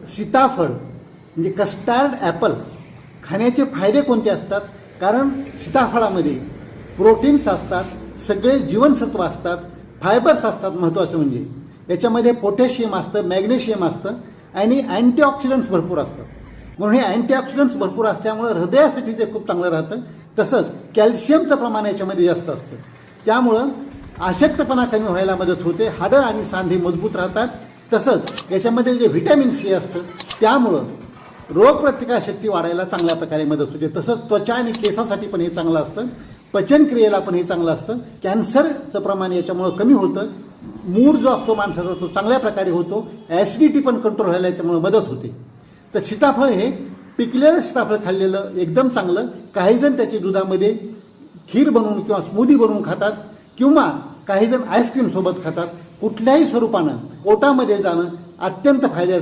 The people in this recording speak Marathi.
सीताफळ म्हणजे कस्टार्ड ॲपल खाण्याचे फायदे कोणते असतात? कारण सीताफळामध्ये प्रोटीन्स असतात, सगळे जीवनसत्व असतात, फायबर्स असतात. महत्त्वाचं म्हणजे याच्यामध्ये पोटॅशियम असतं, मॅग्नेशियम असतं आणि अँटीऑक्सिडंट्स भरपूर असतात. म्हणून हे अँटीऑक्सिडंट्स भरपूर असल्यामुळं हृदयासाठी ते खूप चांगलं राहतं. तसंच कॅल्शियमचं प्रमाण याच्यामध्ये जास्त असतं. त्यामुळं अशक्तपणा कमी व्हायला मदत होते, हाडं आणि सांधे मजबूत राहतात. तसंच याच्यामध्ये जे व्हिटॅमिन सी असतं त्यामुळं रोगप्रतिकारशक्ती वाढायला चांगल्या प्रकारे मदत होते. तसंच त्वचा आणि केसासाठी पण हे चांगलं असतं, पचनक्रियेला पण हे चांगलं असतं. कॅन्सरचं प्रमाण याच्यामुळं कमी होतं, मूड जो असतो माणसाचा तो चांगल्या प्रकारे होतो, ॲसिडिटी पण कंट्रोल व्हायला याच्यामुळं मदत होते. तर सीताफळ हे पिकलेलं सीताफळ खाल्लेलं एकदम चांगलं. काहीजण त्याची दुधामध्ये खीर बनवून किंवा स्मूदी बनवून खातात किंवा काहीजण आईस्क्रीम सोबत खातात. कुठल्याही स्वरूपानं पोटामध्ये जाणं अत्यंत फायद्याचं आहे.